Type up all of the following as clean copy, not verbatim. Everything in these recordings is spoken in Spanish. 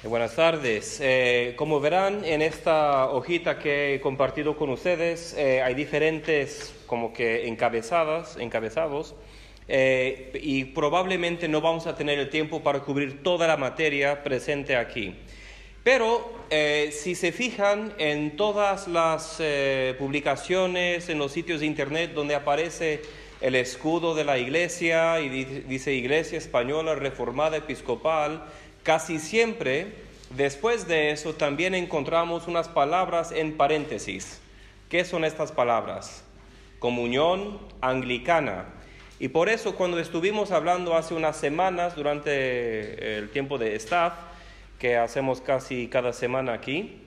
Buenas tardes. Como verán en esta hojita que he compartido con ustedes, hay diferentes como que encabezados, y probablemente no vamos a tener el tiempo para cubrir toda la materia presente aquí. Pero si se fijan en todas las publicaciones, en los sitios de internet donde aparece el escudo de la iglesia y dice Iglesia Española Reformada Episcopal, casi siempre después de eso también encontramos unas palabras en paréntesis. ¿Qué son estas palabras? Comunión anglicana. Y por eso cuando estuvimos hablando hace unas semanas durante el tiempo de staff, que hacemos casi cada semana aquí,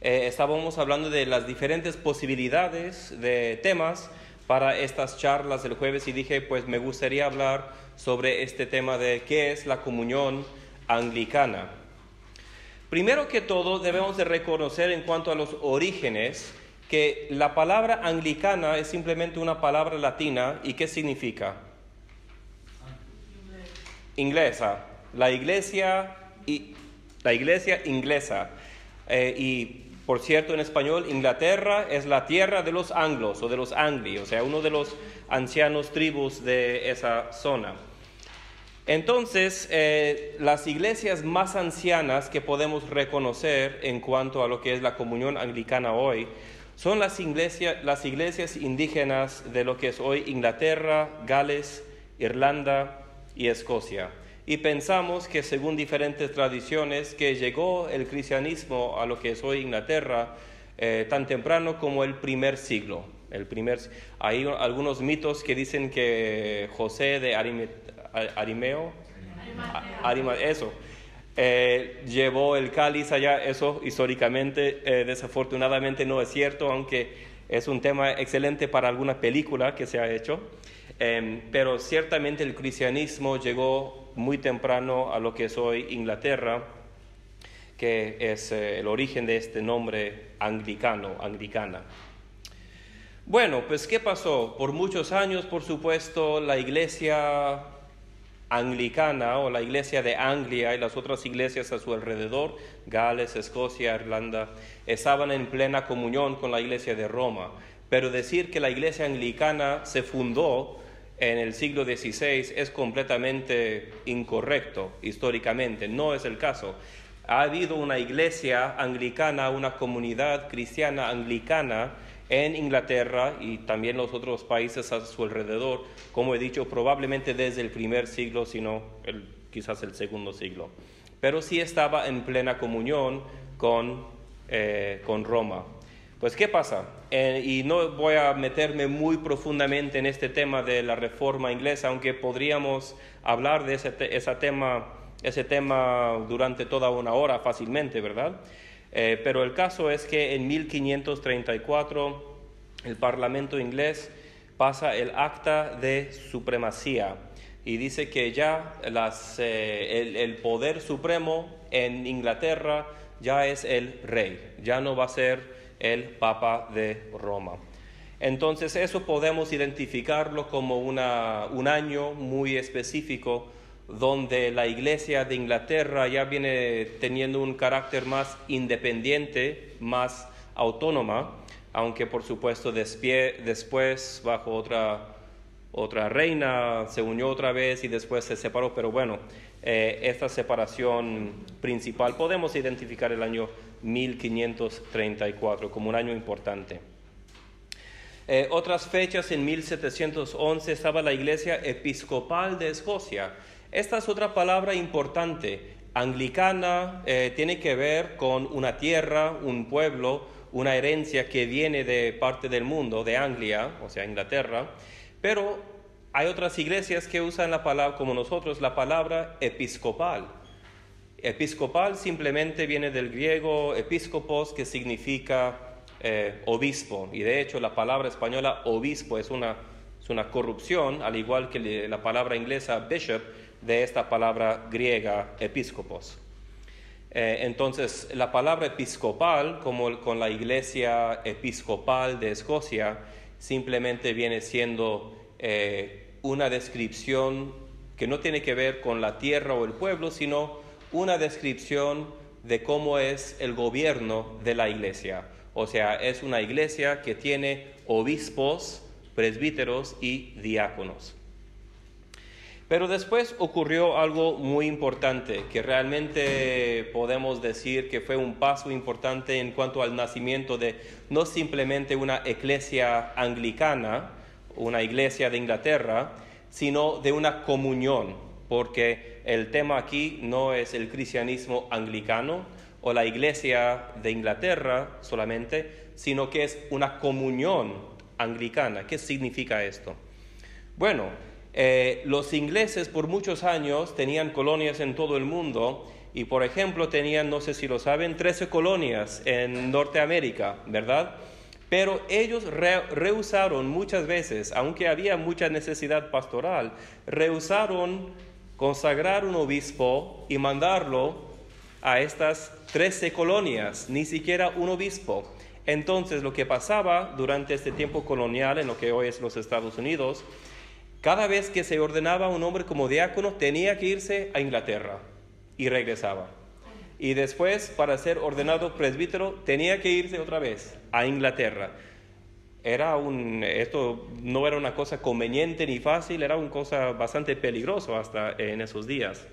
estábamos hablando de las diferentes posibilidades de temas para estas charlas del jueves y dije, pues me gustaría hablar sobre este tema de qué es la comunión anglicana. Primero que todo, debemos de reconocer en cuanto a los orígenes que la palabra anglicana es simplemente una palabra latina. ¿Y qué significa? Inglesa. La iglesia inglesa. Y por cierto, en español, Inglaterra es la tierra de los anglos o de los angli, o sea, uno de los ancianos tribus de esa zona. Entonces, las iglesias más ancianas que podemos reconocer en cuanto a lo que es la comunión anglicana hoy son las iglesias indígenas de lo que es hoy Inglaterra, Gales, Irlanda y Escocia. Y pensamos que según diferentes tradiciones que llegó el cristianismo a lo que es hoy Inglaterra tan temprano como el primer siglo. Hay algunos mitos que dicen que José de llevó el cáliz allá. Eso históricamente desafortunadamente no es cierto, aunque es un tema excelente para alguna película que se ha hecho. Pero ciertamente el cristianismo llegó muy temprano a lo que es hoy Inglaterra, que es el origen de este nombre anglicana. Bueno, pues ¿qué pasó? Por muchos años, por supuesto, la iglesia anglicana o la iglesia de Anglia y las otras iglesias a su alrededor, Gales, Escocia, Irlanda, estaban en plena comunión con la iglesia de Roma. Pero decir que la iglesia anglicana se fundó en el siglo XVI es completamente incorrecto históricamente, no es el caso. Ha habido una iglesia anglicana, una comunidad cristiana anglicana en Inglaterra y también los otros países a su alrededor, como he dicho, probablemente desde el primer siglo, sino quizás el segundo siglo. Pero sí estaba en plena comunión con Roma. Pues, ¿qué pasa? Y no voy a meterme muy profundamente en este tema de la reforma inglesa, aunque podríamos hablar de ese tema durante toda una hora fácilmente, ¿verdad? Pero el caso es que en 1534 el Parlamento inglés pasa el Acta de Supremacía y dice que ya el poder supremo en Inglaterra ya es el rey, ya no va a ser el Papa de Roma. Entonces eso podemos identificarlo como un año muy específico donde la Iglesia de Inglaterra ya viene teniendo un carácter más independiente, más autónoma, aunque por supuesto después bajo otra reina se unió otra vez y después se separó, pero bueno, esta separación principal podemos identificar el año 1534 como un año importante. Otras fechas, en 1711 estaba la Iglesia Episcopal de Escocia. Esta es otra palabra importante. Anglicana tiene que ver con una tierra, un pueblo, una herencia que viene de parte del mundo, de Anglia, o sea, Inglaterra, pero hay otras iglesias que usan la palabra, como nosotros, la palabra episcopal. Episcopal simplemente viene del griego episcopos, que significa obispo, y de hecho la palabra española obispo es una corrupción, al igual que la palabra inglesa bishop, de esta palabra griega episcopos. Entonces, la palabra episcopal, como con la iglesia episcopal de Escocia, simplemente viene siendo una descripción que no tiene que ver con la tierra o el pueblo, sino una descripción de cómo es el gobierno de la iglesia. O sea, es una iglesia que tiene obispos, presbíteros y diáconos. Pero después ocurrió algo muy importante, que realmente podemos decir que fue un paso importante en cuanto al nacimiento de no simplemente una iglesia anglicana, una iglesia de Inglaterra, sino de una comunión, porque el tema aquí no es el cristianismo anglicano o la iglesia de Inglaterra solamente, sino que es una comunión anglicana. ¿Qué significa esto? Bueno, los ingleses por muchos años tenían colonias en todo el mundo y, por ejemplo, tenían, no sé si lo saben, 13 colonias en Norteamérica, ¿verdad? Pero ellos rehusaron muchas veces, aunque había mucha necesidad pastoral, rehusaron consagrar un obispo y mandarlo a estas 13 colonias, ni siquiera un obispo. Entonces, lo que pasaba durante este tiempo colonial, en lo que hoy es los Estados Unidos, cada vez que se ordenaba un hombre como diácono, tenía que irse a Inglaterra y regresaba. Y después, para ser ordenado presbítero, tenía que irse otra vez a Inglaterra. Esto no era una cosa conveniente ni fácil, era una cosa bastante peligrosa hasta en esos días.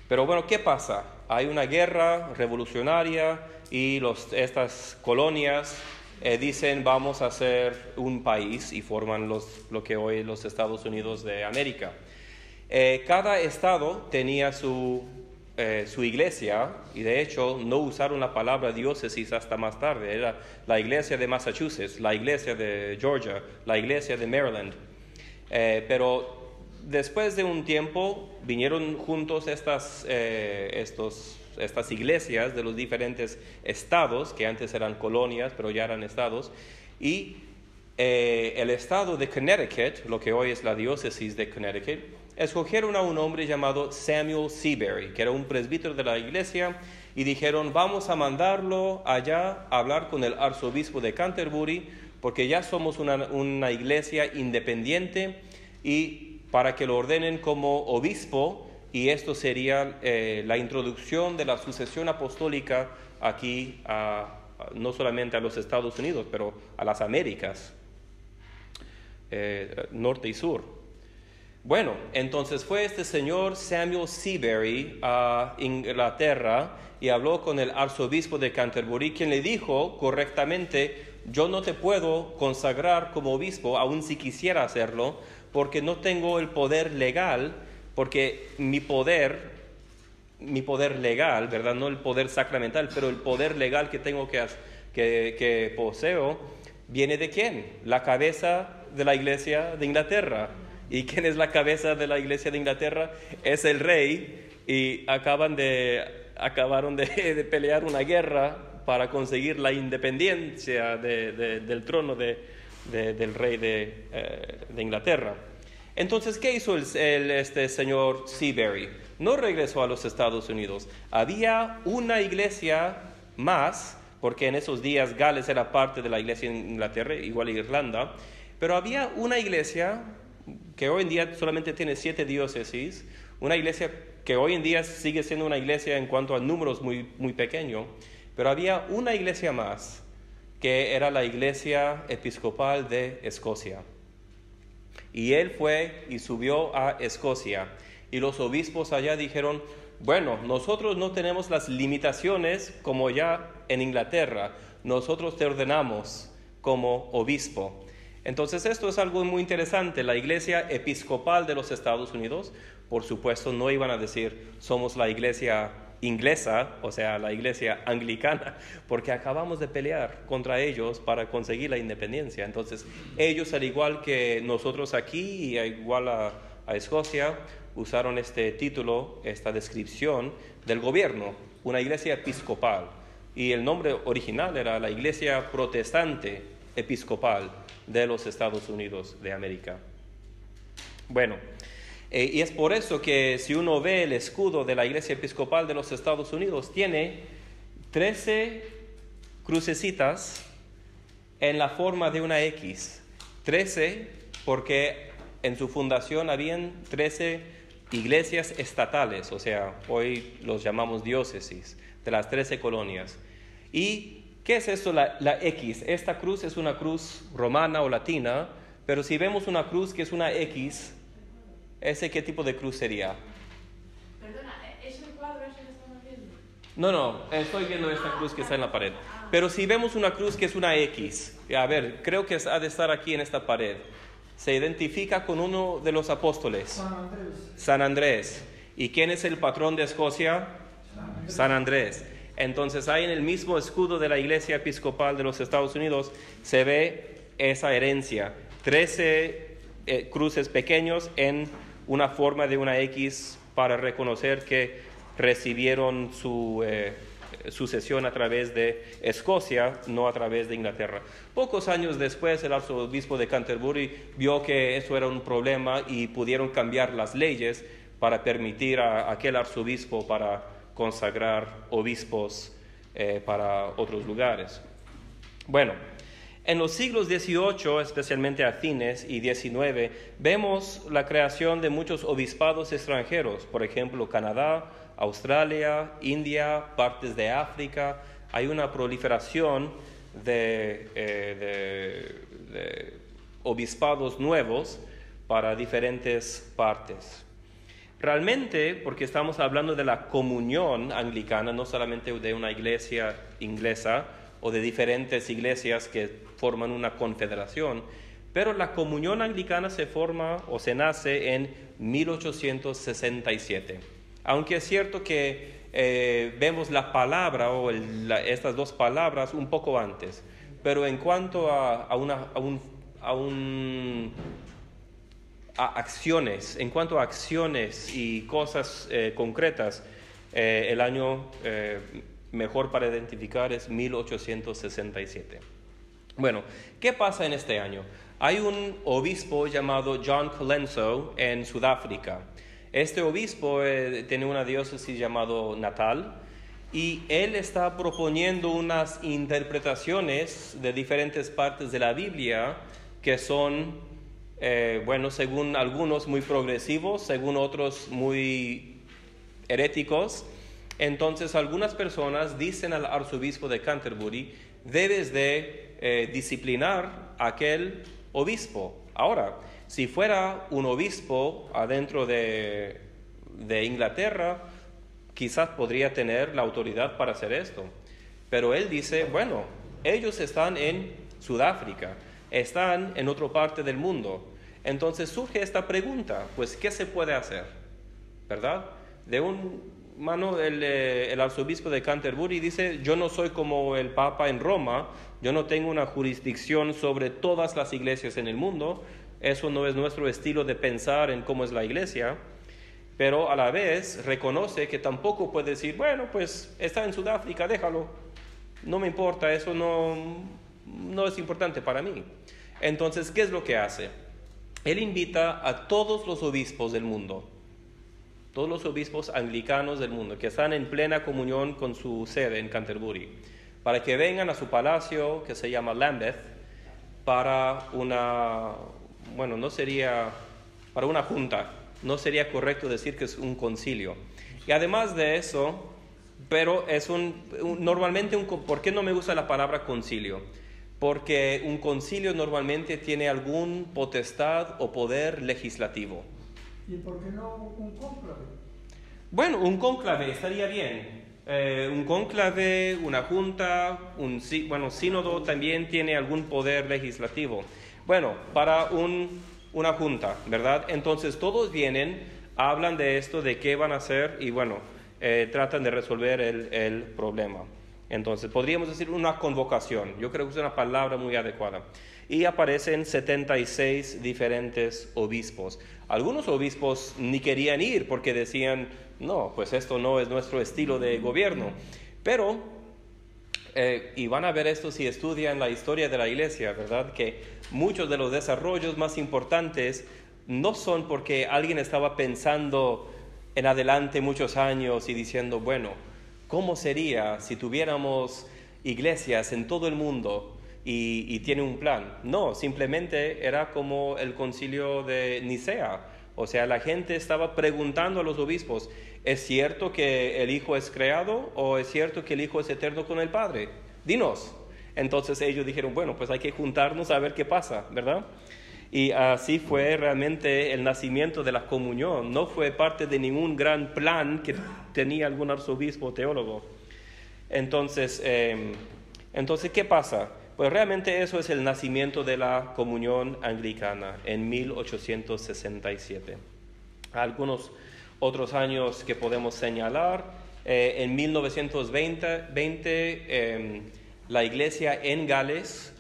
Pero bueno, ¿qué pasa? Hay una guerra revolucionaria y estas colonias dicen vamos a hacer un país y forman lo que hoy es los Estados Unidos de América. Cada estado tenía su iglesia, y de hecho no usaron la palabra diócesis hasta más tarde. Era la iglesia de Massachusetts, la iglesia de Georgia, la iglesia de Maryland. Pero después de un tiempo vinieron juntos estas iglesias de los diferentes estados, que antes eran colonias, pero ya eran estados, y el estado de Connecticut, lo que hoy es la diócesis de Connecticut, escogieron a un hombre llamado Samuel Seabury, que era un presbítero de la iglesia, y dijeron, vamos a mandarlo allá a hablar con el arzobispo de Canterbury, porque ya somos una iglesia independiente, y para que lo ordenen como obispo, y esto sería la introducción de la sucesión apostólica aquí, no solamente a los Estados Unidos, pero a las Américas, norte y sur. Bueno, entonces fue este señor Samuel Seabury a Inglaterra y habló con el arzobispo de Canterbury, quien le dijo correctamente, yo no te puedo consagrar como obispo, aun si quisiera hacerlo, porque no tengo el poder legal, porque mi poder legal, ¿verdad? No el poder sacramental, pero el poder legal que tengo que poseo, ¿viene de quién? La cabeza de la iglesia de Inglaterra. ¿Y quién es la cabeza de la iglesia de Inglaterra? Es el rey, y acabaron de pelear una guerra para conseguir la independencia del trono del rey de Inglaterra. Entonces, ¿qué hizo este señor Seabury? No regresó a los Estados Unidos. Había una iglesia más, porque en esos días Gales era parte de la iglesia en Inglaterra, igual Irlanda, pero había una iglesia que hoy en día solamente tiene 7 diócesis, una iglesia que hoy en día sigue siendo una iglesia en cuanto a números muy, muy pequeño, pero había una iglesia más, que era la iglesia episcopal de Escocia. Y él fue y subió a Escocia, y los obispos allá dijeron, bueno, nosotros no tenemos las limitaciones como ya en Inglaterra, nosotros te ordenamos como obispo. Entonces esto es algo muy interesante. La iglesia episcopal de los Estados Unidos, por supuesto, no iban a decir somos la iglesia inglesa, o sea, la iglesia anglicana, porque acabamos de pelear contra ellos para conseguir la independencia. Entonces ellos, al igual que nosotros aquí y igual a Escocia, usaron este título, esta descripción del gobierno, una iglesia episcopal. Y el nombre original era la iglesia protestante episcopal de los Estados Unidos de América. Bueno, y es por eso que si uno ve el escudo de la Iglesia Episcopal de los Estados Unidos, tiene 13 crucecitas en la forma de una X. 13 porque en su fundación habían 13 iglesias estatales, o sea, hoy los llamamos diócesis, de las 13 colonias. ¿Y qué es esto, la X? Esta cruz es una cruz romana o latina, pero si vemos una cruz que es una X, ¿ese qué tipo de cruz sería? Perdona, ¿es el cuadro ese que estamos viendo? No, estoy viendo esta cruz que está en la pared. Pero si vemos una cruz que es una X, a ver, creo que ha de estar aquí en esta pared. Se identifica con uno de los apóstoles. San Andrés. San Andrés. ¿Y quién es el patrón de Escocia? San Andrés. Entonces ahí en el mismo escudo de la Iglesia Episcopal de los Estados Unidos se ve esa herencia. 13 cruces pequeños en una forma de una X para reconocer que recibieron su sucesión a través de Escocia, no a través de Inglaterra. Pocos años después, el arzobispo de Canterbury vio que eso era un problema y pudieron cambiar las leyes para permitir a aquel arzobispo para consagrar obispos para otros lugares. Bueno, en los siglos XVIII, especialmente a fines, y XIX, vemos la creación de muchos obispados extranjeros, por ejemplo, Canadá, Australia, India, partes de África. Hay una proliferación de obispados nuevos para diferentes partes. Realmente, porque estamos hablando de la comunión anglicana, no solamente de una iglesia inglesa o de diferentes iglesias que forman una confederación, pero la comunión anglicana se forma o se nace en 1867. Aunque es cierto que vemos la palabra o estas dos palabras un poco antes, pero en cuanto a acciones y cosas concretas, el año mejor para identificar es 1867. Bueno, ¿qué pasa en este año? Hay un obispo llamado John Colenso en Sudáfrica. Este obispo tiene una diócesis llamado Natal y él está proponiendo unas interpretaciones de diferentes partes de la Biblia que son, según algunos muy progresivos, según otros muy heréticos. Entonces algunas personas dicen al arzobispo de Canterbury: debes de disciplinar a aquel obispo. Ahora, si fuera un obispo adentro de Inglaterra, quizás podría tener la autoridad para hacer esto. Pero él dice, bueno, ellos están en Sudáfrica, están en otra parte del mundo. Entonces surge esta pregunta, pues, ¿qué se puede hacer? ¿Verdad? De mano, el arzobispo de Canterbury dice: yo no soy como el Papa en Roma, yo no tengo una jurisdicción sobre todas las iglesias en el mundo, eso no es nuestro estilo de pensar en cómo es la iglesia, pero a la vez reconoce que tampoco puede decir, bueno, pues está en Sudáfrica, déjalo, no me importa, eso no es importante para mí. Entonces, ¿qué es lo que hace? Él invita a todos los obispos del mundo, todos los obispos anglicanos del mundo que están en plena comunión con su sede en Canterbury, para que vengan a su palacio que se llama Lambeth para para una junta. No sería correcto decir que es un concilio. Y además de eso, pero es normalmente ¿por qué no me gusta la palabra concilio? Porque un concilio normalmente tiene algún potestad o poder legislativo. ¿Y por qué no un cónclave? Bueno, un cónclave estaría bien. Un cónclave, una junta, sínodo también tiene algún poder legislativo. Bueno, para una junta, ¿verdad? Entonces todos vienen, hablan de esto, de qué van a hacer y tratan de resolver el problema. Entonces podríamos decir una convocación. Yo creo que es una palabra muy adecuada. Y aparecen 76 diferentes obispos. Algunos obispos ni querían ir porque decían, no, pues esto no es nuestro estilo de gobierno. Pero, y van a ver esto si estudian la historia de la iglesia, ¿verdad? Que muchos de los desarrollos más importantes no son porque alguien estaba pensando en adelante muchos años y diciendo, bueno, ¿cómo sería si tuviéramos iglesias en todo el mundo y tiene un plan? No, simplemente era como el concilio de Nicea O sea, la gente estaba preguntando a los obispos, ¿es cierto que el Hijo es creado o es cierto que el Hijo es eterno con el Padre? Dinos. Entonces ellos dijeron, bueno, pues hay que juntarnos a ver qué pasa, ¿verdad? Y así fue realmente el nacimiento de la comunión. No fue parte de ningún gran plan que tenía algún arzobispo o teólogo. Entonces, ¿qué pasa? Pues realmente eso es el nacimiento de la comunión anglicana en 1867. Algunos otros años que podemos señalar, en 1920 la iglesia en Gales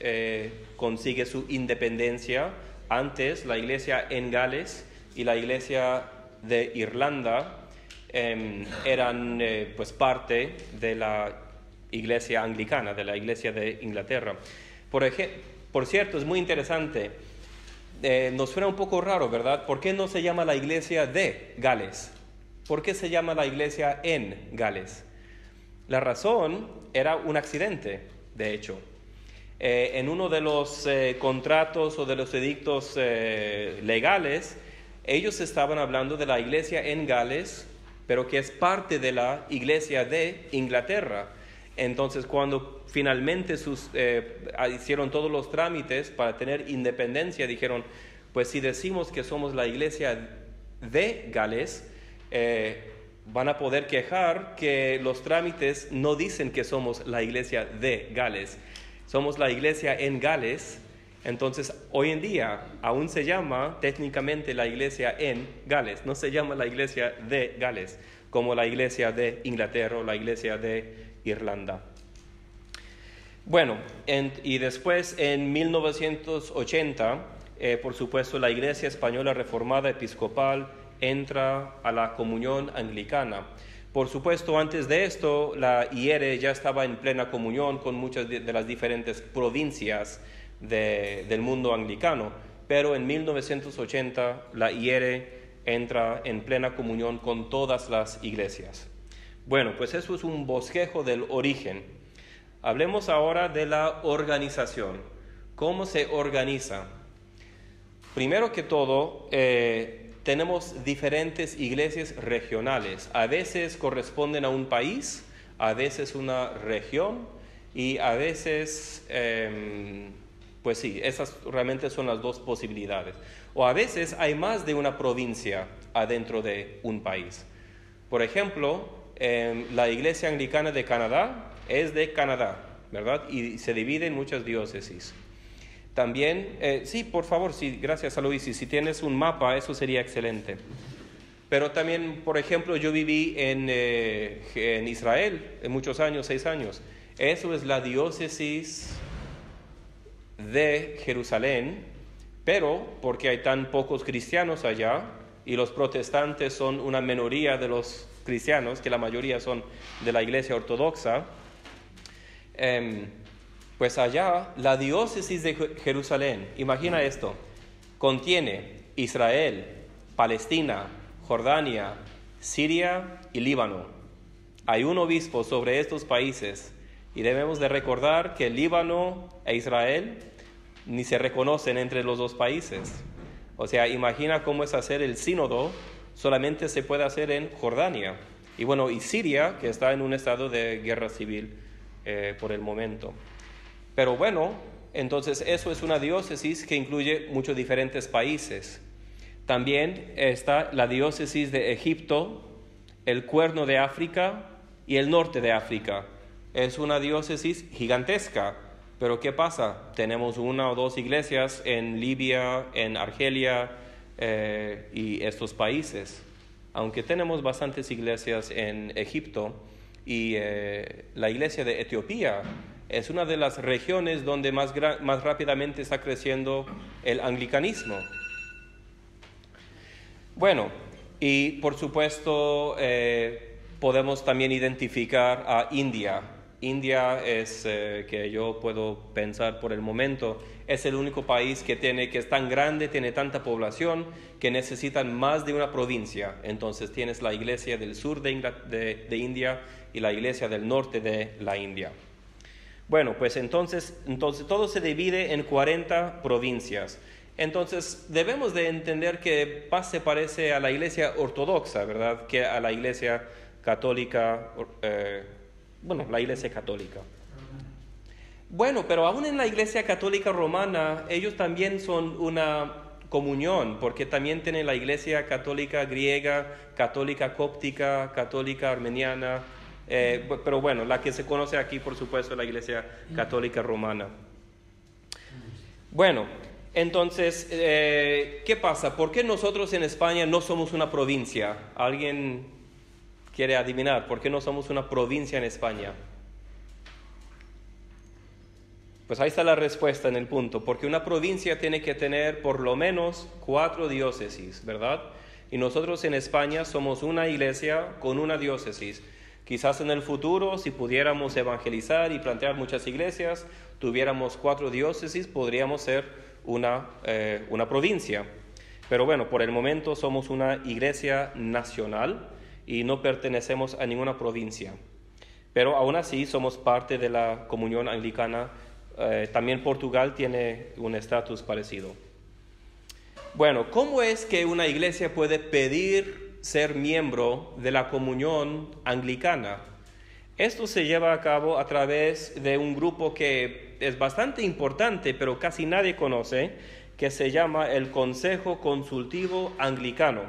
consigue su independencia. Antes la iglesia en Gales y la iglesia de Irlanda eran pues parte de la iglesia anglicana, de la iglesia de Inglaterra. Por cierto, es muy interesante, nos suena un poco raro, ¿verdad? ¿Por qué no se llama la iglesia de Gales? ¿Por qué se llama la iglesia en Gales? La razón era un accidente, de hecho. En uno de los contratos o de los edictos legales, ellos estaban hablando de la iglesia en Gales, pero que es parte de la iglesia de Inglaterra. Entonces, cuando finalmente hicieron todos los trámites para tener independencia, dijeron, pues si decimos que somos la iglesia de Gales, van a poder quejar que los trámites no dicen que somos la iglesia de Gales. Somos la iglesia en Gales. Entonces, hoy en día aún se llama técnicamente la iglesia en Gales. No se llama la iglesia de Gales, como la iglesia de Inglaterra o la iglesia de Irlanda. Bueno, y después en 1980, por supuesto, la Iglesia Española Reformada Episcopal entra a la comunión anglicana. Por supuesto, antes de esto, la IERE ya estaba en plena comunión con muchas de las diferentes provincias del mundo anglicano, pero en 1980 la IERE entra en plena comunión con todas las iglesias. Bueno, pues eso es un bosquejo del origen. Hablemos ahora de la organización. ¿Cómo se organiza? Primero que todo, tenemos diferentes iglesias regionales. A veces corresponden a un país, a veces una región y a veces, pues sí, esas realmente son las dos posibilidades. O a veces hay más de una provincia adentro de un país. Por ejemplo, la Iglesia Anglicana de Canadá es de Canadá, ¿verdad? Y se divide en muchas diócesis. También, sí, por favor, sí, gracias a Luis, y si tienes un mapa, eso sería excelente. Pero también, por ejemplo, yo viví en Israel en muchos años, 6 años. Eso es la diócesis de Jerusalén, pero porque hay tan pocos cristianos allá y los protestantes son una minoría de los cristianos, que la mayoría son de la iglesia ortodoxa, pues allá la diócesis de Jerusalén, imagina esto, contiene Israel, Palestina, Jordania, Siria y Líbano. Hay un obispo sobre estos países y debemos de recordar que Líbano e Israel ni se reconocen entre los dos países. O sea, imagina cómo es hacer el sínodo, solamente se puede hacer en Jordania. Y bueno, y Siria, que está en un estado de guerra civil por el momento. Pero bueno, entonces eso es una diócesis que incluye muchos diferentes países. También está la diócesis de Egipto, el Cuerno de África y el norte de África. Es una diócesis gigantesca, pero ¿qué pasa? Tenemos 1 o 2 iglesias en Libia, en Argelia y estos países. Aunque tenemos bastantes iglesias en Egipto y la iglesia de Etiopía es una de las regiones donde más rápidamente está creciendo el anglicanismo. Bueno, y por supuesto podemos también identificar a India. India es, que yo puedo pensar por el momento, es el único país que es tan grande, tiene tanta población, que necesitan más de una provincia. Entonces tienes la iglesia del sur de India y la iglesia del norte de la India. Bueno, pues entonces todo se divide en 40 provincias. Entonces, debemos de entender que más se parece a la iglesia ortodoxa, ¿verdad?, que a la iglesia católica, la iglesia católica. Bueno, pero aún en la iglesia católica romana, ellos también son una comunión, porque también tienen la iglesia católica griega, católica cóptica, católica armeniana, pero bueno, la que se conoce aquí, por supuesto, es la iglesia católica romana. Bueno, entonces, ¿qué pasa? ¿Por qué nosotros en España no somos una provincia? ¿Alguien quiere adivinar por qué no somos una provincia en España? Pues ahí está la respuesta en el punto, porque una provincia tiene que tener por lo menos 4 diócesis, ¿verdad? Y nosotros en España somos una iglesia con una diócesis. Quizás en el futuro, si pudiéramos evangelizar y plantear muchas iglesias, tuviéramos 4 diócesis, podríamos ser una provincia. Pero bueno, por el momento somos una iglesia nacional y no pertenecemos a ninguna provincia. Pero aún así somos parte de la comunión anglicana. También Portugal tiene un estatus parecido. Bueno, ¿cómo es que una iglesia puede pedir ser miembro de la comunión anglicana? Esto se lleva a cabo a través de un grupo que es bastante importante, pero casi nadie conoce, que se llama el Consejo Consultivo Anglicano.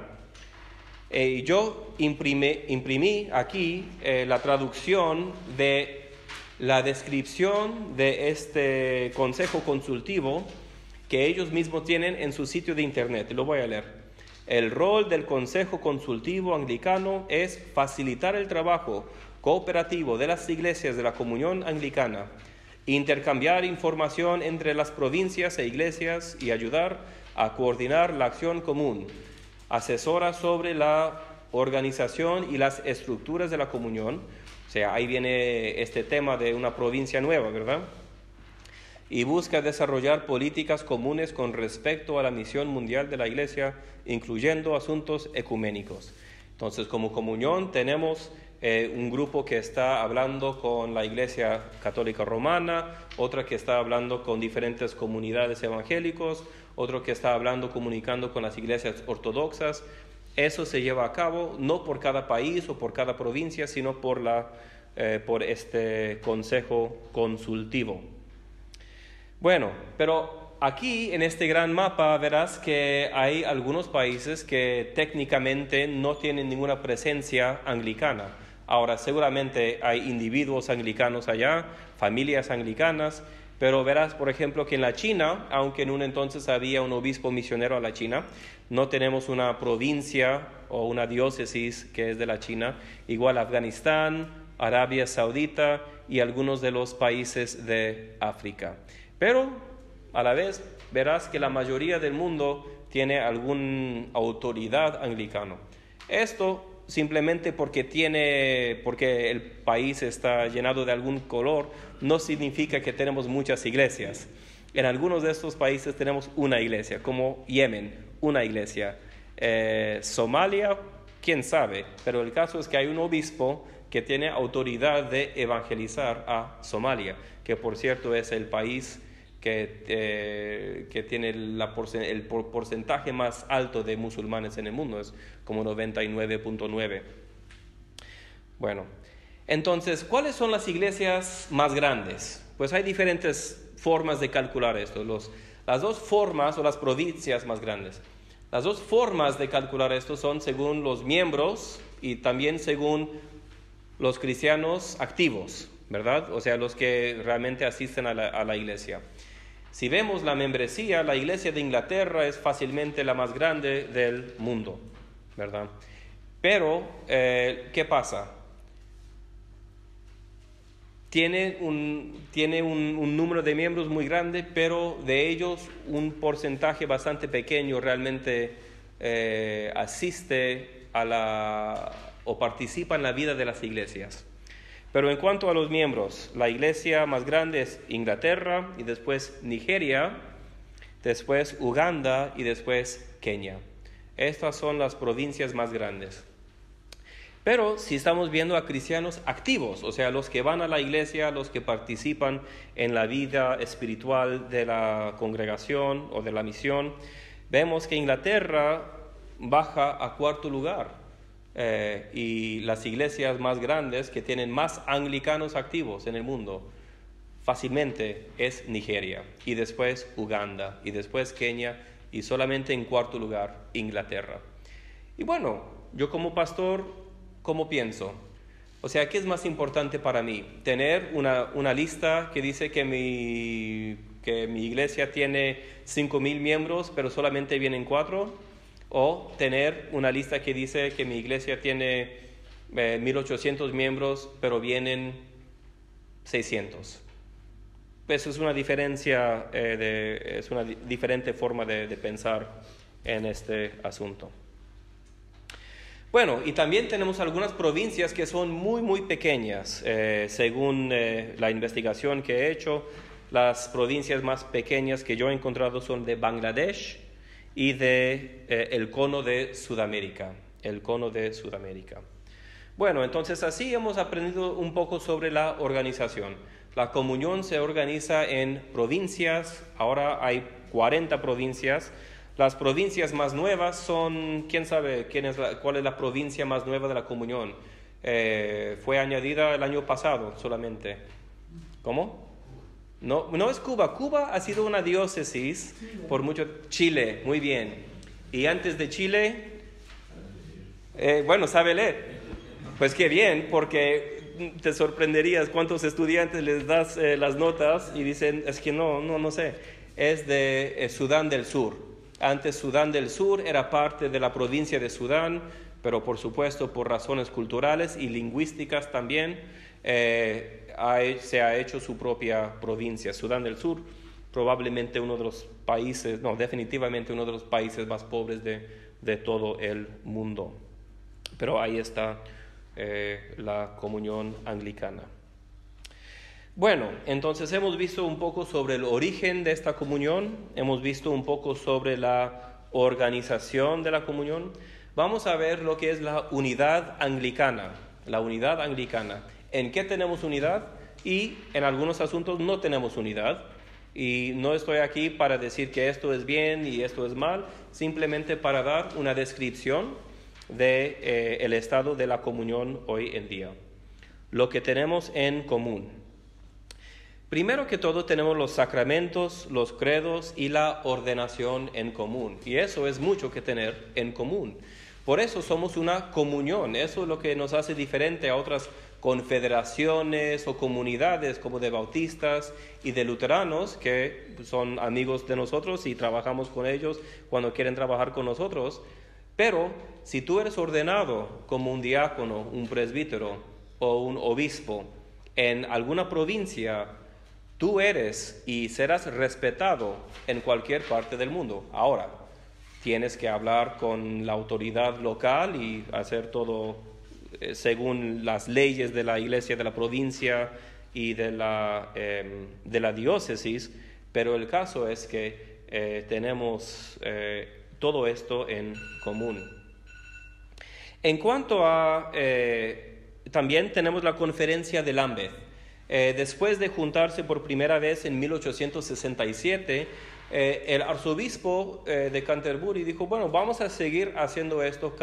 Yo imprimí aquí la traducción de la descripción de este consejo consultivo que ellos mismos tienen en su sitio de internet. Lo voy a leer. El rol del Consejo Consultivo Anglicano es facilitar el trabajo cooperativo de las iglesias de la Comunión Anglicana, intercambiar información entre las provincias e iglesias y ayudar a coordinar la acción común. Asesora sobre la organización y las estructuras de la comunión. O sea, ahí viene este tema de una provincia nueva, ¿verdad? Y busca desarrollar políticas comunes con respecto a la misión mundial de la Iglesia, incluyendo asuntos ecuménicos. Entonces, como comunión tenemos un grupo que está hablando con la Iglesia Católica Romana, otra que está hablando con diferentes comunidades evangélicos, otro que está hablando, comunicando con las iglesias ortodoxas. Eso se lleva a cabo no por cada país o por cada provincia, sino por este consejo consultivo. Bueno, pero aquí en este gran mapa verás que hay algunos países que técnicamente no tienen ninguna presencia anglicana. Ahora, seguramente hay individuos anglicanos allá, familias anglicanas, pero verás, por ejemplo, que en la China, aunque en un entonces había un obispo misionero a la China, no tenemos una provincia o una diócesis que es de la China. Igual Afganistán, Arabia Saudita y algunos de los países de África. Pero a la vez verás que la mayoría del mundo tiene alguna autoridad anglicana. Esto simplemente porque el país está llenado de algún color, no significa que tenemos muchas iglesias. En algunos de estos países tenemos una iglesia, como Yemen, una iglesia. Somalia, quién sabe, pero el caso es que hay un obispo que tiene autoridad de evangelizar a Somalia, que por cierto es el país que tiene el porcentaje más alto de musulmanes en el mundo, es como 99.9. Bueno, entonces, ¿cuáles son las iglesias más grandes? Pues hay diferentes formas de calcular esto. Las dos formas, o las provincias más grandes, las dos formas de calcular esto son según los miembros y también según los cristianos activos, ¿verdad? O sea, los que realmente asisten a la iglesia. Si vemos la membresía, la iglesia de Inglaterra es fácilmente la más grande del mundo, ¿verdad? Pero, ¿qué pasa? Tiene un número de miembros muy grande, pero de ellos un porcentaje bastante pequeño realmente asiste o participa en la vida de las iglesias. Pero en cuanto a los miembros, la iglesia más grande es Inglaterra, y después Nigeria, después Uganda y después Kenia. Estas son las provincias más grandes. Pero si estamos viendo a cristianos activos, o sea, los que van a la iglesia, los que participan en la vida espiritual de la congregación o de la misión, vemos que Inglaterra baja a cuarto lugar. Y las iglesias más grandes que tienen más anglicanos activos en el mundo fácilmente es Nigeria, y después Uganda, y después Kenia, y solamente en cuarto lugar Inglaterra. Y bueno, yo como pastor, ¿cómo pienso? O sea, ¿qué es más importante para mí? ¿Tener una lista que dice que mi iglesia tiene 5,000 miembros, pero solamente vienen 4? ¿O tener una lista que dice que mi iglesia tiene 1,800 miembros, pero vienen 600? Pues es una diferencia, es una diferente forma de pensar en este asunto. Bueno, y también tenemos algunas provincias que son muy, muy pequeñas. Según la investigación que he hecho, las provincias más pequeñas que yo he encontrado son de Bangladesh y de el cono de Sudamérica. El cono de Sudamérica. Bueno, entonces así hemos aprendido un poco sobre la organización. La comunión se organiza en provincias. Ahora hay 40 provincias. Las provincias más nuevas son, ¿quién sabe cuál es la provincia más nueva de la comunión? Fue añadida el año pasado solamente. ¿Cómo? No es Cuba. Cuba ha sido una diócesis por mucho. Chile, muy bien. Y antes de Chile, bueno, sabe leer. Pues qué bien, porque te sorprenderías cuántos estudiantes les das las notas y dicen, es que no sé. Es de Sudán del Sur. Antes Sudán del Sur era parte de la provincia de Sudán, pero por supuesto por razones culturales y lingüísticas también se ha hecho su propia provincia. Sudán del Sur, probablemente uno de los países, definitivamente uno de los países más pobres de todo el mundo. Pero ahí está la comunión anglicana. Bueno, entonces hemos visto un poco sobre el origen de esta comunión, hemos visto un poco sobre la organización de la comunión. Vamos a ver lo que es la unidad anglicana. La unidad anglicana. ¿En qué tenemos unidad? Y en algunos asuntos no tenemos unidad. Y no estoy aquí para decir que esto es bien y esto es mal, simplemente para dar una descripción de el estado de la comunión hoy en día. Lo que tenemos en común. Primero que todo tenemos los sacramentos, los credos y la ordenación en común. Y eso es mucho que tener en común. Por eso somos una comunión. Eso es lo que nos hace diferente a otras confederaciones o comunidades como de bautistas y de luteranos que son amigos de nosotros y trabajamos con ellos cuando quieren trabajar con nosotros. Pero si tú eres ordenado como un diácono, un presbítero o un obispo en alguna provincia, tú eres y serás respetado en cualquier parte del mundo. Ahora, tienes que hablar con la autoridad local y hacer todo según las leyes de la iglesia de la provincia y de la diócesis, pero el caso es que tenemos todo esto en común. En cuanto a, también tenemos la conferencia de Lambeth. Después de juntarse por primera vez en 1867, el arzobispo de Canterbury dijo, bueno, vamos a seguir haciendo esto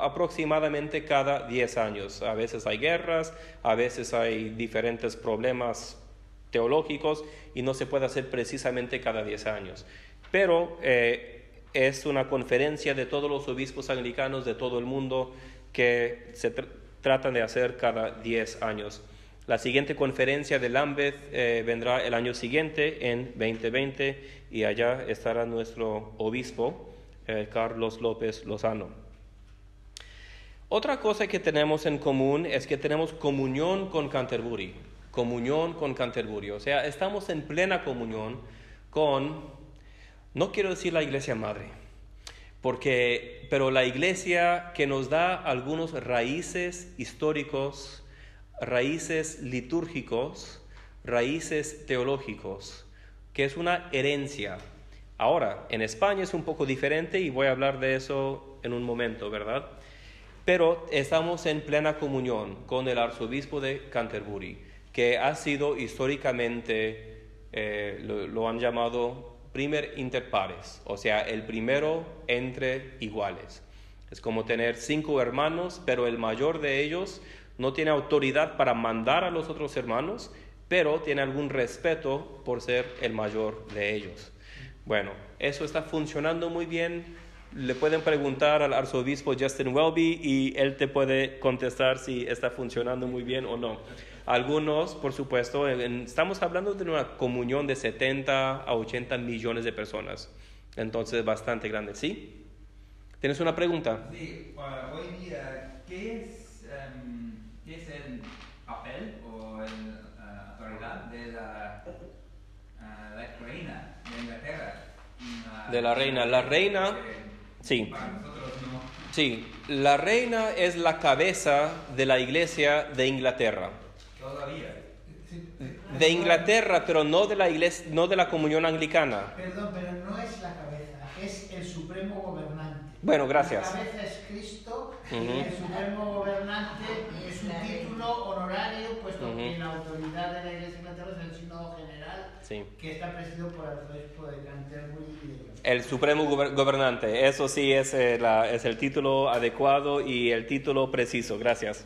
aproximadamente cada 10 años. A veces hay guerras, a veces hay diferentes problemas teológicos y no se puede hacer precisamente cada 10 años. Pero es una conferencia de todos los obispos anglicanos de todo el mundo que se tratan de hacer cada 10 años. La siguiente conferencia de Lambeth vendrá el año siguiente, en 2020, y allá estará nuestro obispo, Carlos López Lozano. Otra cosa que tenemos en común es que tenemos comunión con Canterbury. Comunión con Canterbury. O sea, estamos en plena comunión con, no quiero decir la iglesia madre, pero la iglesia que nos da algunos raíces históricos, raíces litúrgicos, raíces teológicos, que es una herencia. Ahora, en España es un poco diferente y voy a hablar de eso en un momento, ¿verdad? Pero estamos en plena comunión con el arzobispo de Canterbury, que ha sido históricamente, lo han llamado primer inter pares, o sea, el primero entre iguales. Es como tener 5 hermanos, pero el mayor de ellos no tiene autoridad para mandar a los otros hermanos, pero tiene algún respeto por ser el mayor de ellos. Bueno, eso está funcionando muy bien. Le pueden preguntar al arzobispo Justin Welby y él te puede contestar si está funcionando muy bien o no. Algunos, por supuesto, estamos hablando de una comunión de 70 a 80 millones de personas. Entonces, bastante grande. ¿Sí? ¿Tienes una pregunta? Sí, hoy día, ¿qué es el papel o la autoridad de la reina de Inglaterra? De la reina. La reina, sí. Para nosotros no. Sí, la reina es la cabeza de la iglesia de Inglaterra. Todavía. De Inglaterra, pero no de la iglesia, no de la comunión anglicana. Perdón, pero no es la cabeza, es el supremo gobernante. Bueno, gracias. La cabeza es Cristo y Ujú. el supremo gobernante es un título honorario, puesto Ujú. que la autoridad de la Iglesia de Inglaterra es el sínodo general, Sí. que está presidido por el arzobispo de Canterbury y de York. El supremo gobernante, eso sí es el título adecuado y el título preciso, gracias.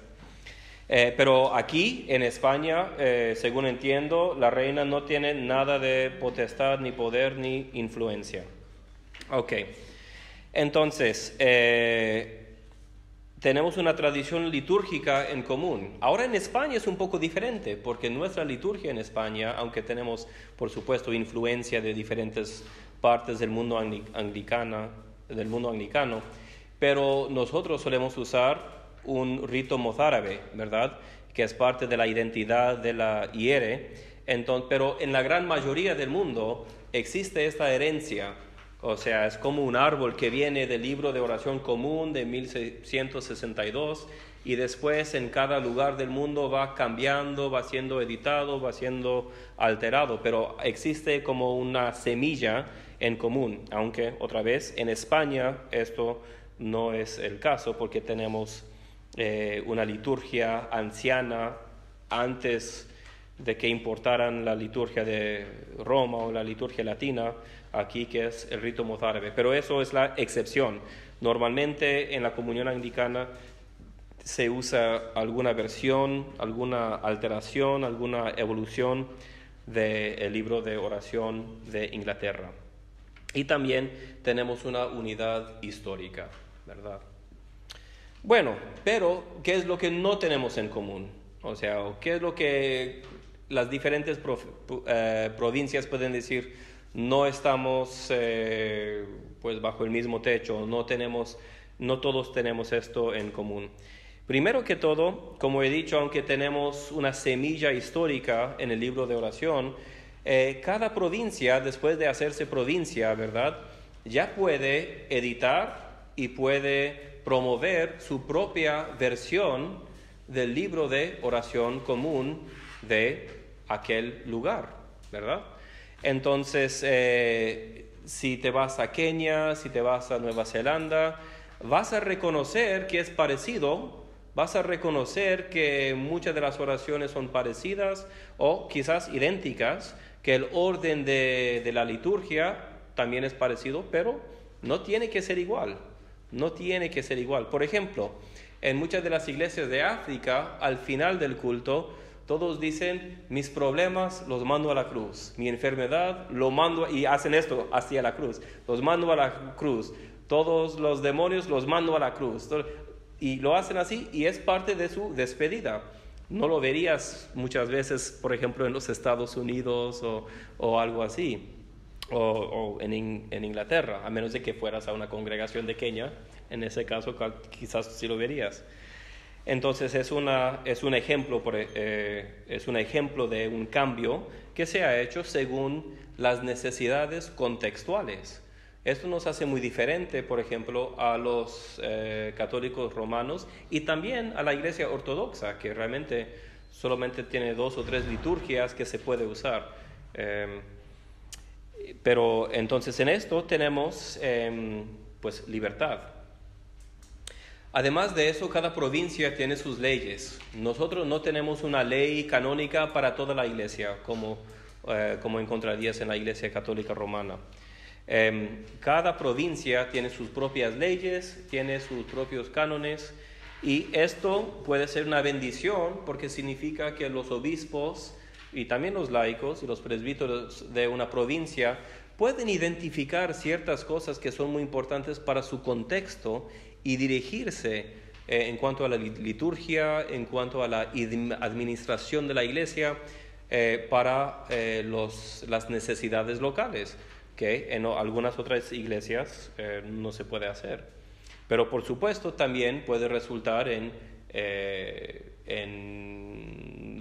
Pero aquí en España, según entiendo, la reina no tiene nada de potestad, ni poder, ni influencia. Ok, entonces, tenemos una tradición litúrgica en común. Ahora en España es un poco diferente, porque nuestra liturgia en España, aunque tenemos, por supuesto, influencia de diferentes partes del mundo anglicano, pero nosotros solemos usar un rito mozárabe, ¿verdad?, que es parte de la identidad de la IERE. Entonces, pero en la gran mayoría del mundo existe esta herencia. O sea, es como un árbol que viene del libro de oración común de 1662 y después en cada lugar del mundo va cambiando, va siendo editado, va siendo alterado, pero existe como una semilla en común, aunque otra vez en España esto no es el caso porque tenemos una liturgia anciana antes de que importaran la liturgia de Roma o la liturgia latina aquí, que es el rito mozárabe. Pero eso es la excepción. Normalmente en la comunión anglicana se usa alguna versión, alguna alteración, alguna evolución del libro de oración de Inglaterra. Y también tenemos una unidad histórica, ¿verdad? Bueno, pero ¿qué es lo que no tenemos en común? O sea, ¿qué es lo que las diferentes provincias pueden decir? No estamos pues bajo el mismo techo, no todos tenemos esto en común. Primero que todo, como he dicho, aunque tenemos una semilla histórica en el libro de oración, cada provincia, después de hacerse provincia, ¿verdad?, ya puede editar y puede promover su propia versión del libro de oración común de aquel lugar, ¿verdad? Entonces, si te vas a Kenia, si te vas a Nueva Zelanda, vas a reconocer que es parecido, vas a reconocer que muchas de las oraciones son parecidas o quizás idénticas, que el orden de la liturgia también es parecido, pero no tiene que ser igual, no tiene que ser igual. Por ejemplo, en muchas de las iglesias de África, al final del culto, todos dicen, mis problemas los mando a la cruz, mi enfermedad lo mando, y hacen esto hacia la cruz, los mando a la cruz, todos los demonios los mando a la cruz, y lo hacen así y es parte de su despedida. No lo verías muchas veces, por ejemplo, en los Estados Unidos o algo así, o en Inglaterra, a menos de que fueras a una congregación de Kenia, en ese caso quizás sí lo verías. Entonces es un ejemplo de un cambio que se ha hecho según las necesidades contextuales. Esto nos hace muy diferente, por ejemplo, a los católicos romanos y también a la Iglesia ortodoxa, que realmente solamente tiene 2 o 3 liturgias que se puede usar. Pero entonces en esto tenemos pues libertad. Además de eso, cada provincia tiene sus leyes. Nosotros no tenemos una ley canónica para toda la iglesia, como encontrarías en la Iglesia Católica Romana. Cada provincia tiene sus propias leyes, tiene sus propios cánones, y esto puede ser una bendición porque significa que los obispos y también los laicos y los presbíteros de una provincia pueden identificar ciertas cosas que son muy importantes para su contexto y dirigirse en cuanto a la liturgia, en cuanto a la administración de la iglesia, para las necesidades locales, que en algunas otras iglesias no se puede hacer. Pero por supuesto también puede resultar en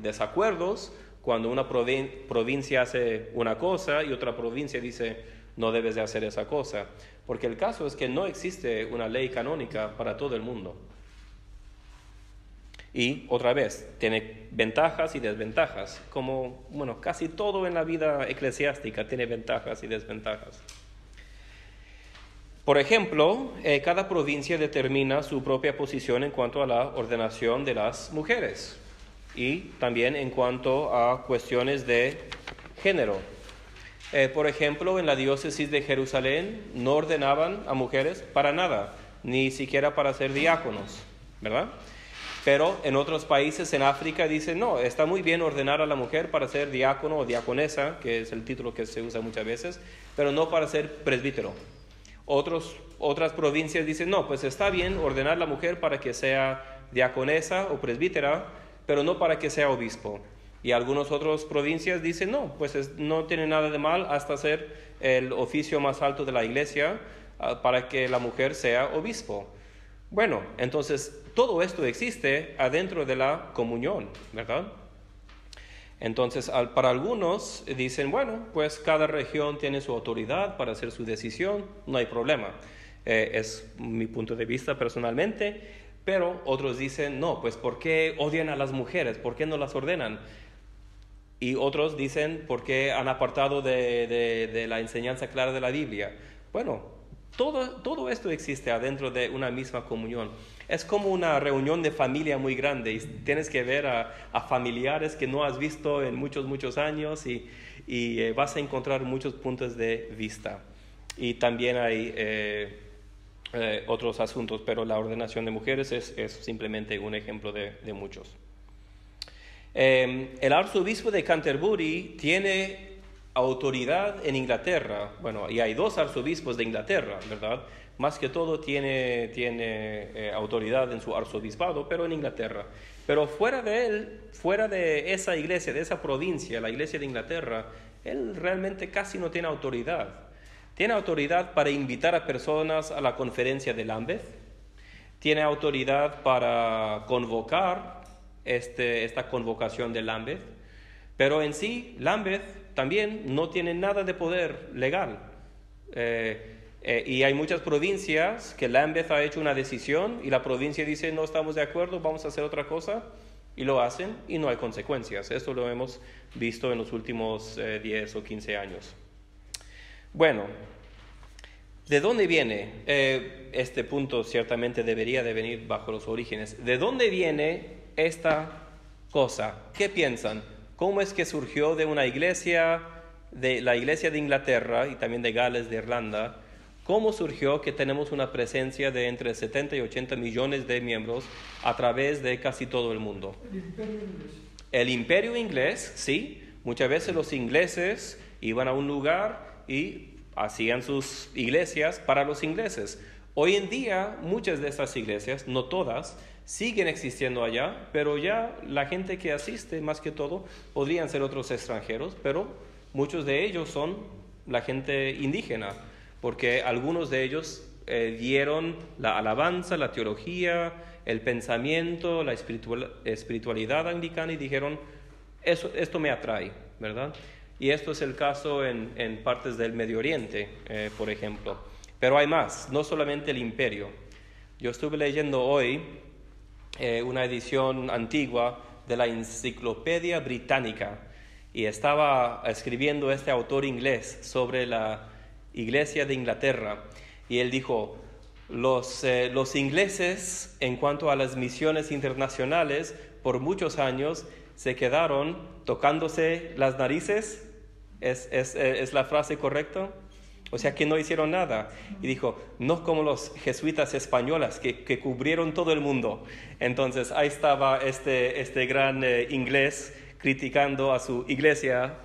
desacuerdos cuando una provincia hace una cosa y otra provincia dice no debes de hacer esa cosa, porque el caso es que no existe una ley canónica para todo el mundo. Y otra vez, tiene ventajas y desventajas, como casi todo en la vida eclesiástica tiene ventajas y desventajas. Por ejemplo, cada provincia determina su propia posición en cuanto a la ordenación de las mujeres y también en cuanto a cuestiones de género. Por ejemplo, en la diócesis de Jerusalén no ordenaban a mujeres para nada, ni siquiera para ser diáconos, ¿verdad? Pero en otros países en África dicen, no, está muy bien ordenar a la mujer para ser diácono o diaconesa, que es el título que se usa muchas veces, pero no para ser presbítero. Otras provincias dicen, no, pues está bien ordenar a la mujer para que sea diaconesa o presbítera, pero no para que sea obispo. Y algunas otras provincias dicen, no, pues no tiene nada de mal hasta ser el oficio más alto de la iglesia para que la mujer sea obispo. Bueno, entonces todo esto existe adentro de la comunión, ¿verdad? Entonces, para algunos dicen, bueno, pues cada región tiene su autoridad para hacer su decisión, no hay problema. Es mi punto de vista personalmente, pero otros dicen, no, pues ¿por qué odian a las mujeres? ¿Por qué no las ordenan? Y otros dicen, ¿por qué han apartado de la enseñanza clara de la Biblia? Bueno, todo esto existe adentro de una misma comunión. Es como una reunión de familia muy grande y tienes que ver a familiares que no has visto en muchos años y vas a encontrar muchos puntos de vista. Y también hay otros asuntos, pero la ordenación de mujeres es simplemente un ejemplo de muchos. El arzobispo de Canterbury tiene autoridad en Inglaterra. Bueno, y hay 2 arzobispos de Inglaterra, ¿verdad? Más que todo tiene autoridad en su arzobispado, pero en Inglaterra. Pero fuera de él, fuera de esa iglesia, de esa provincia, la iglesia de Inglaterra, él realmente casi no tiene autoridad. Tiene autoridad para invitar a personas a la conferencia de Lambeth. Tiene autoridad para convocar esta convocación de Lambeth. Pero en sí, Lambeth también no tiene nada de poder legal. Y hay muchas provincias que Lambeth ha hecho una decisión y la provincia dice no estamos de acuerdo, vamos a hacer otra cosa, y lo hacen y no hay consecuencias. Esto lo hemos visto en los últimos 10 o 15 años. Bueno, ¿de dónde viene? Este punto ciertamente debería de venir bajo los orígenes. ¿De dónde viene esta cosa? ¿Qué piensan? ¿Cómo es que surgió de una iglesia, de la iglesia de Inglaterra y también de Gales, de Irlanda? ¿Cómo surgió que tenemos una presencia de entre 70 y 80 millones de miembros a través de casi todo el mundo? El imperio inglés. El imperio inglés, sí. Muchas veces los ingleses iban a un lugar y hacían sus iglesias para los ingleses. Hoy en día, muchas de estas iglesias, no todas, siguen existiendo allá, pero ya la gente que asiste, más que todo, podrían ser otros extranjeros, pero muchos de ellos son la gente indígena, porque algunos de ellos dieron la alabanza, la teología, el pensamiento, la espiritualidad anglicana y dijeron, esto me atrae, ¿verdad? Y esto es el caso en partes del Medio Oriente, por ejemplo. Pero hay más, no solamente el imperio. Yo estuve leyendo hoy una edición antigua de la Enciclopedia Británica y estaba escribiendo este autor inglés sobre la Iglesia de Inglaterra y él dijo, Los ingleses, en cuanto a las misiones internacionales, por muchos años se quedaron tocándose las narices. ¿Es la frase correcta? O sea, que no hicieron nada. Y dijo, no como los jesuitas españoles que cubrieron todo el mundo. Entonces, ahí estaba este gran inglés criticando a su iglesia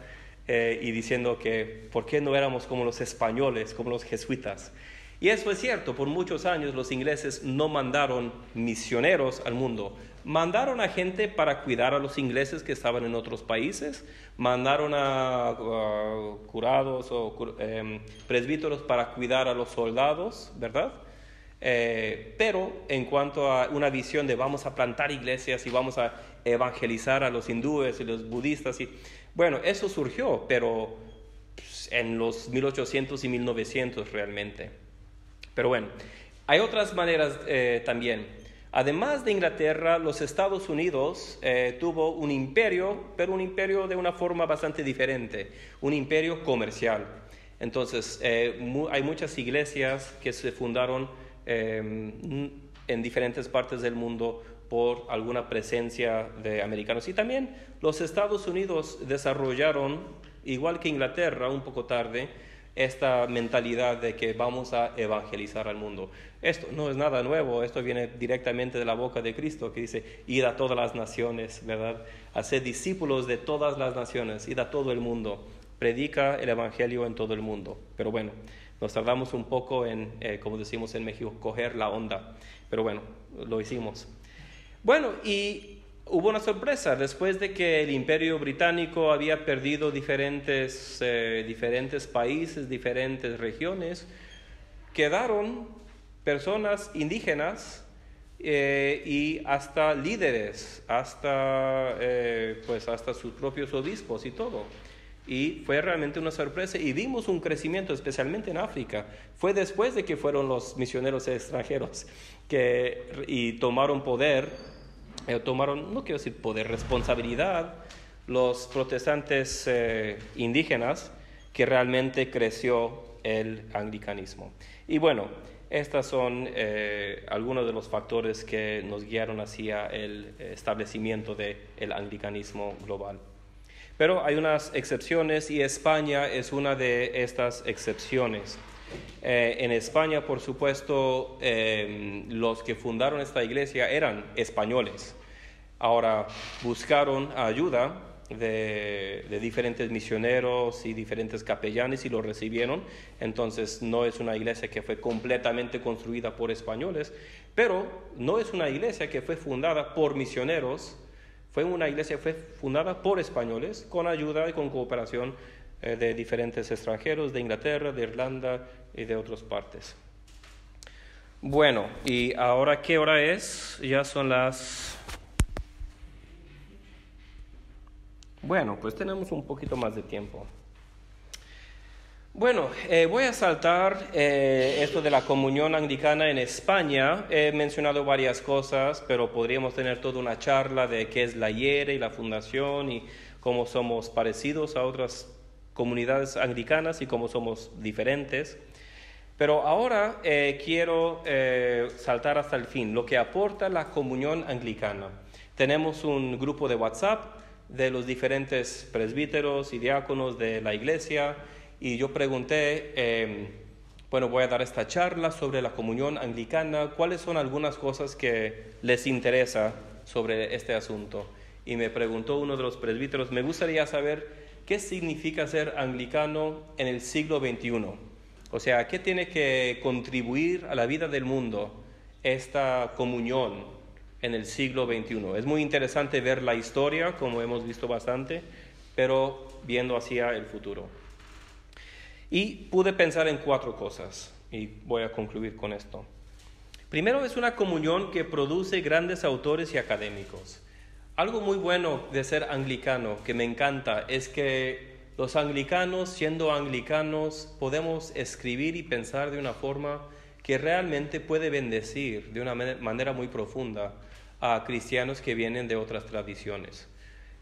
y diciendo que ¿por qué no éramos como los españoles, como los jesuitas? Y eso es cierto, por muchos años los ingleses no mandaron misioneros al mundo. Mandaron a gente para cuidar a los ingleses que estaban en otros países, mandaron a curados o presbíteros para cuidar a los soldados, ¿verdad? Pero en cuanto a una visión de vamos a plantar iglesias y vamos a evangelizar a los hindúes y los budistas, bueno, eso surgió, pero en los 1800 y 1900 realmente. Pero bueno, hay otras maneras también. Además de Inglaterra, los Estados Unidos tuvo un imperio, pero un imperio de una forma bastante diferente, un imperio comercial. Entonces, hay muchas iglesias que se fundaron en diferentes partes del mundo por alguna presencia de americanos. Y también los Estados Unidos desarrollaron, igual que Inglaterra, un poco tarde, esta mentalidad de que vamos a evangelizar al mundo. Esto no es nada nuevo, esto viene directamente de la boca de Cristo, que dice, id a todas las naciones, ¿verdad? Haced discípulos de todas las naciones, id a todo el mundo, predica el evangelio en todo el mundo. Pero bueno, nos tardamos un poco en, como decimos en México, coger la onda, pero bueno, lo hicimos. Bueno, y hubo una sorpresa. Después de que el Imperio Británico había perdido diferentes países, diferentes regiones, quedaron personas indígenas y hasta líderes, hasta sus propios obispos y todo. Y fue realmente una sorpresa y vimos un crecimiento, especialmente en África. Fue después de que fueron los misioneros extranjeros y tomaron poder. No quiero decir poder, responsabilidad, los protestantes indígenas, que realmente creció el anglicanismo. Y bueno, estos son algunos de los factores que nos guiaron hacia el establecimiento del anglicanismo global. Pero hay unas excepciones y España es una de estas excepciones. En España, por supuesto, los que fundaron esta iglesia eran españoles. Ahora buscaron ayuda de diferentes misioneros y diferentes capellanes y lo recibieron. Entonces no es una iglesia que fue completamente construida por españoles, pero no es una iglesia que fue fundada por misioneros. Fue una iglesia que fue fundada por españoles con ayuda y con cooperación de diferentes extranjeros, de Inglaterra, de Irlanda y de otras partes. Bueno, y ahora, ¿qué hora es? Ya son las... Bueno, pues tenemos un poquito más de tiempo. Bueno, voy a saltar esto de la comunión anglicana en España. He mencionado varias cosas, pero podríamos tener toda una charla de qué es la IERE y la fundación y cómo somos parecidos a otras comunidades anglicanas y cómo somos diferentes. Pero ahora quiero saltar hasta el fin, lo que aporta la comunión anglicana. Tenemos un grupo de WhatsApp de los diferentes presbíteros y diáconos de la iglesia y yo pregunté, voy a dar esta charla sobre la comunión anglicana, ¿cuáles son algunas cosas que les interesa sobre este asunto? Y me preguntó uno de los presbíteros, me gustaría saber ¿qué significa ser anglicano en el siglo XXI? O sea, ¿qué tiene que contribuir a la vida del mundo esta comunión en el siglo XXI? Es muy interesante ver la historia, como hemos visto bastante, pero viendo hacia el futuro. Y pude pensar en 4 cosas, y voy a concluir con esto. Primero, es una comunión que produce grandes autores y académicos. Algo muy bueno de ser anglicano, que me encanta, es que los anglicanos, siendo anglicanos, podemos escribir y pensar de una forma que realmente puede bendecir de una manera muy profunda a cristianos que vienen de otras tradiciones.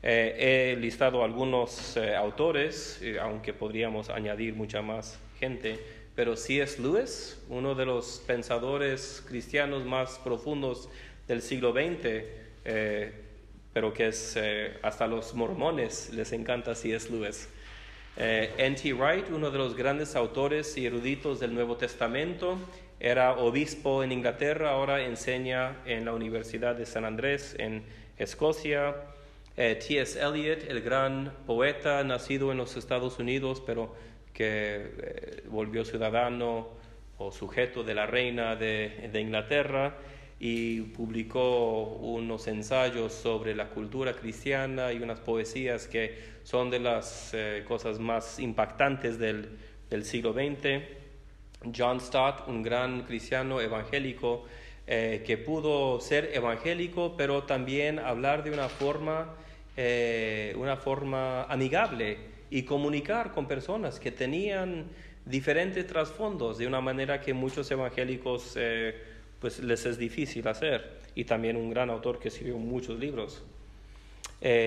He listado algunos autores, aunque podríamos añadir mucha más gente, pero C.S. Lewis, uno de los pensadores cristianos más profundos del siglo XX, pero que es hasta los mormones les encanta C.S. Lewis. N.T. Wright, uno de los grandes autores y eruditos del Nuevo Testamento, era obispo en Inglaterra, ahora enseña en la Universidad de San Andrés en Escocia. T.S. Eliot, el gran poeta nacido en los Estados Unidos, pero que volvió ciudadano o sujeto de la reina de Inglaterra, y publicó unos ensayos sobre la cultura cristiana y unas poesías que son de las cosas más impactantes del siglo XX. John Stott, un gran cristiano evangélico, que pudo ser evangélico, pero también hablar de una forma amigable y comunicar con personas que tenían diferentes trasfondos de una manera que muchos evangélicos pues les es difícil hacer, y también un gran autor que escribió muchos libros.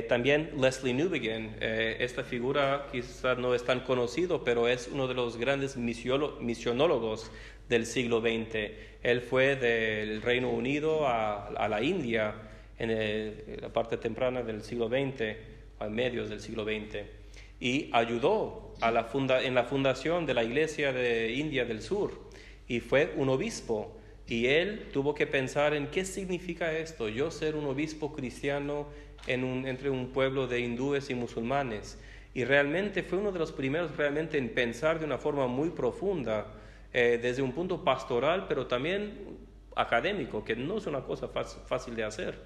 También Leslie Newbigin, esta figura quizás no es tan conocido, pero es uno de los grandes misionólogos del siglo XX. Él fue del Reino Unido a la India en la parte temprana del siglo XX, a medios del siglo XX, y ayudó en la fundación de la Iglesia de India del Sur, y fue un obispo. Y él tuvo que pensar en qué significa esto, yo ser un obispo cristiano entre un pueblo de hindúes y musulmanes. Y realmente fue uno de los primeros realmente en pensar de una forma muy profunda, desde un punto pastoral, pero también académico, que no es una cosa fácil de hacer,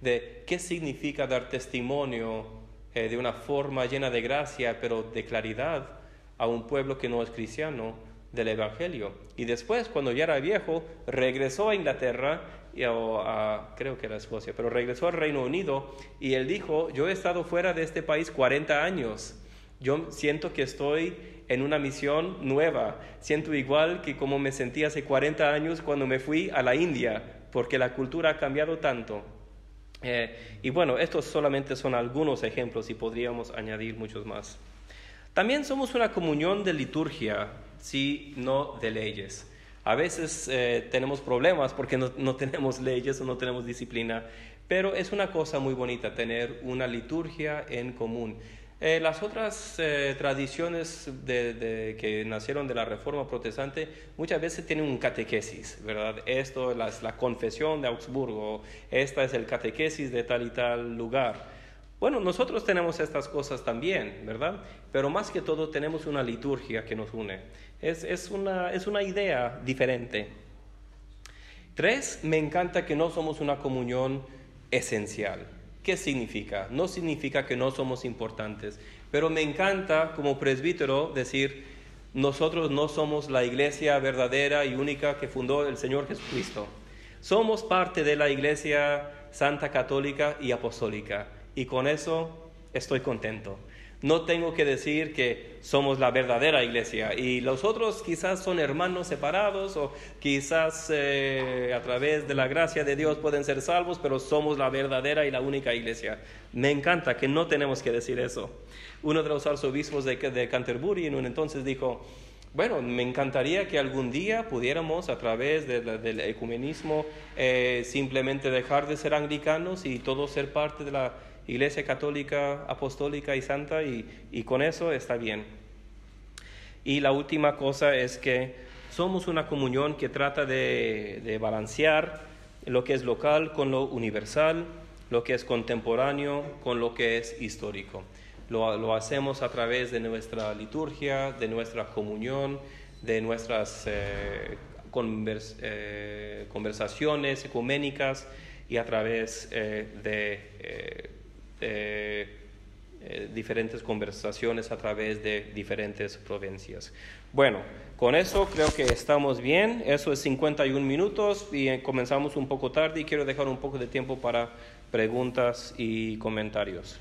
de qué significa dar testimonio de una forma llena de gracia, pero de claridad, a un pueblo que no es cristiano, del Evangelio. Y después, cuando ya era viejo, regresó a Inglaterra, creo que era Escocia, pero regresó al Reino Unido, y él dijo: yo he estado fuera de este país 40 años, yo siento que estoy en una misión nueva, siento igual que como me sentí hace 40 años cuando me fui a la India, porque la cultura ha cambiado tanto. Y bueno, estos solamente son algunos ejemplos y podríamos añadir muchos más. También somos una comunión de liturgia, sí, no de leyes. A veces tenemos problemas porque no tenemos leyes o no tenemos disciplina, pero es una cosa muy bonita tener una liturgia en común. Las otras tradiciones que nacieron de la Reforma Protestante muchas veces tienen un catequesis, ¿verdad? Esto es la confesión de Augsburgo, esta es el catequesis de tal y tal lugar. Bueno, nosotros tenemos estas cosas también, ¿verdad? Pero más que todo tenemos una liturgia que nos une. Es una idea diferente. 3, me encanta que no somos una comunión esencial. ¿Qué significa? No significa que no somos importantes, pero me encanta como presbítero decir: nosotros no somos la iglesia verdadera y única que fundó el Señor Jesucristo. Somos parte de la iglesia santa, católica y apostólica. Y con eso estoy contento. No tengo que decir que somos la verdadera iglesia y los otros quizás son hermanos separados, o quizás a través de la gracia de Dios pueden ser salvos, pero somos la verdadera y la única iglesia. Me encanta que no tenemos que decir eso. Uno de los arzobispos de Canterbury en un entonces dijo: bueno, me encantaría que algún día pudiéramos, a través del ecumenismo, simplemente dejar de ser anglicanos y todos ser parte de la Iglesia Católica, Apostólica y Santa, y con eso está bien. Y la última cosa es que somos una comunión que trata de balancear lo que es local con lo universal, lo que es contemporáneo con lo que es histórico. Lo hacemos a través de nuestra liturgia, de nuestra comunión, de nuestras conversaciones ecuménicas, y a través de diferentes conversaciones a través de diferentes provincias. Bueno, con eso creo que estamos bien. Eso es 51 minutos y comenzamos un poco tarde, y quiero dejar un poco de tiempo para preguntas y comentarios.